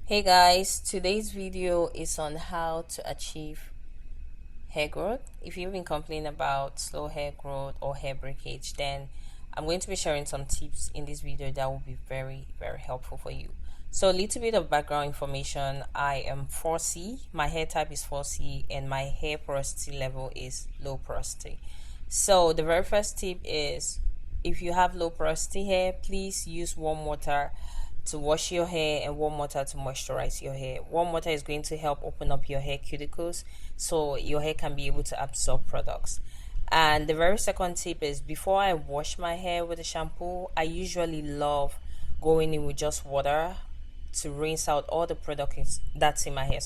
Hey guys, today's video is on how to achieve hair growth. If you've been complaining about slow hair growth or hair breakage, then I'm going to be sharing some tips in this video that will be very helpful for you. So a little bit of background information. I am 4C, my hair type is 4C, and my hair porosity level is low porosity. So the very first tip is, if you have low porosity hair, please use warm water to wash your hair and warm water to moisturize your hair. Warm water is going to help open up your hair cuticles so your hair can be able to absorb products. And the very second tip is, before I wash my hair with a shampoo, I usually love going in with just water to rinse out all the product that's in my hair.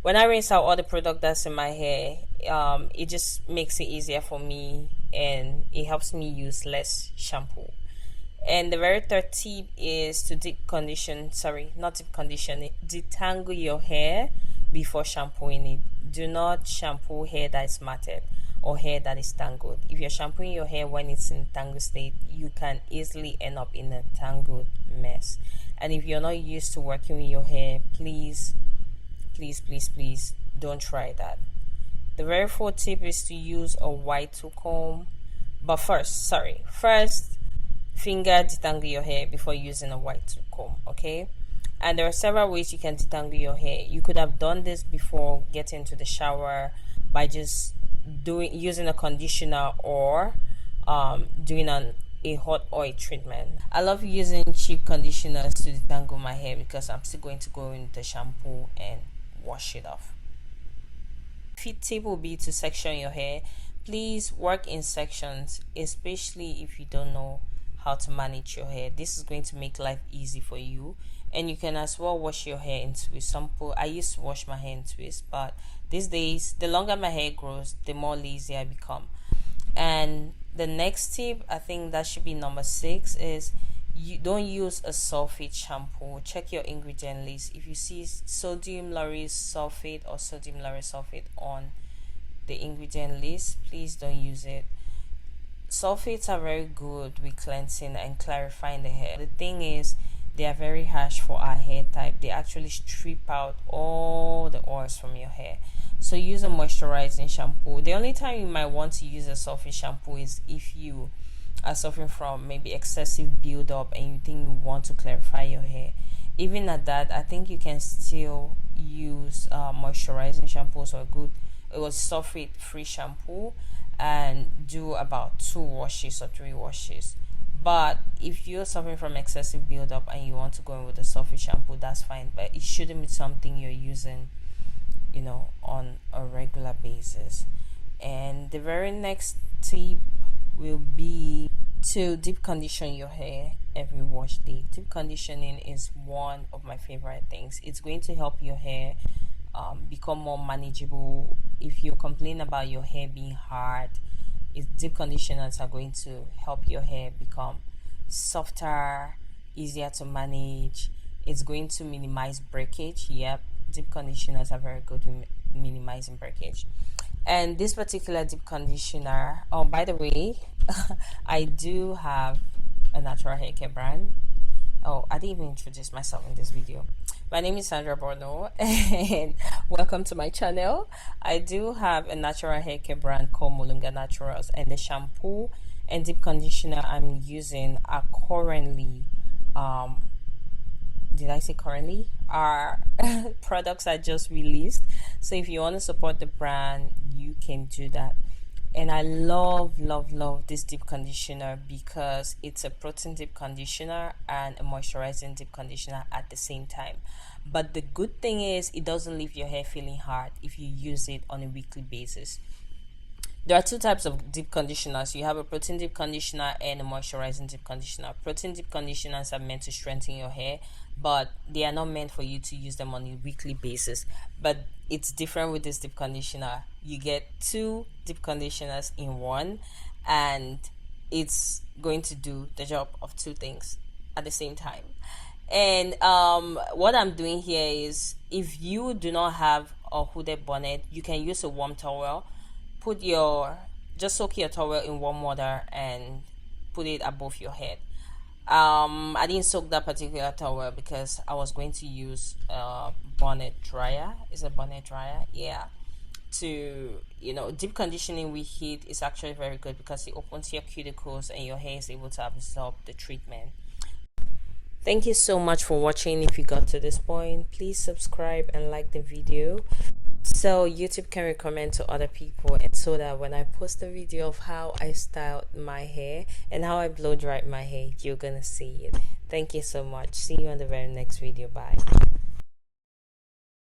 When I rinse out all the product that's in my hair, it just makes it easier for me and it helps me use less shampoo. And the very third tip is to detangle your hair before shampooing it. Do not shampoo hair that is matted or hair that is tangled. If you're shampooing your hair when it's in tangled state, you can easily end up in a tangled mess. And if you're not used to working with your hair, please don't try that. The very fourth tip is to use a wide tooth comb. But first finger detangle your hair before using a wide tooth comb, okay? And there are several ways you can detangle your hair. You could have done this before getting into the shower by just using a conditioner or doing a hot oil treatment. I love using cheap conditioners to detangle my hair because I'm still going to go in the shampoo and wash it off. Fifth tip will be to section your hair. Please work in sections, especially if you don't know how to manage your hair. This is going to make life easy for you, and you can as well wash your hair in twists. I used to wash my hair in twists, but these days, the longer my hair grows, the more lazy I become. And the next tip, I think that should be number 6, is you don't use a sulfate shampoo. Check your ingredient list. If you see sodium lauryl sulfate or sodium lauryl sulfate on the ingredient list, please don't use it. Sulfates are very good with cleansing and clarifying the hair. The thing is, they are very harsh for our hair type. They actually strip out all the oils from your hair. So use a moisturizing shampoo. The only time you might want to use a sulfate shampoo is if you are suffering from maybe excessive buildup and you think you want to clarify your hair. Even at that, I think you can still use moisturizing shampoos or sulfate free shampoo and do about 2 washes or 3 washes. But if you're suffering from excessive buildup and you want to go in with a sulfate shampoo, that's fine, but it shouldn't be something you're using on a regular basis. And the very next tip will be to deep condition your hair every wash day. Deep conditioning is one of my favorite things. It's going to help your hair become more manageable. If you complain about your hair being hard, deep conditioners are going to help your hair become softer, easier to manage. It's going to minimize breakage. Yep, deep conditioners are very good with minimizing breakage. And this particular deep conditioner, oh, by the way, I do have a natural hair care brand. Oh, I didn't even introduce myself in this video. My name is Sandra Borno and welcome to my channel. I do have a natural hair care brand called Mulunga Naturals, and the shampoo and deep conditioner I'm using are currently are products I just released. So if you want to support the brand, you can do that. And I love this deep conditioner because it's a protein deep conditioner and a moisturizing deep conditioner at the same time. But the good thing is, it doesn't leave your hair feeling hard if you use it on a weekly basis. There are 2 types of deep conditioners. You have a protein deep conditioner and a moisturizing deep conditioner. Protein deep conditioners are meant to strengthen your hair, but they are not meant for you to use them on a weekly basis. But it's different with this deep conditioner. You get 2 deep conditioners in one, and it's going to do the job of 2 things at the same time. And what I'm doing here is, if you do not have a hooded bonnet, you can use a warm towel. Just soak your towel in warm water and put it above your head. I didn't soak that particular towel because I was going to use bonnet dryer. Is a bonnet dryer? Yeah. To, deep conditioning with heat is actually very good because it opens your cuticles and your hair is able to absorb the treatment. Thank you so much for watching. If you got to this point, please subscribe and like the video so YouTube can recommend to other people, and so that when I post a video of how I styled my hair and how I blow dried my hair, you're gonna see it. Thank you so much. See you on the very next video. Bye.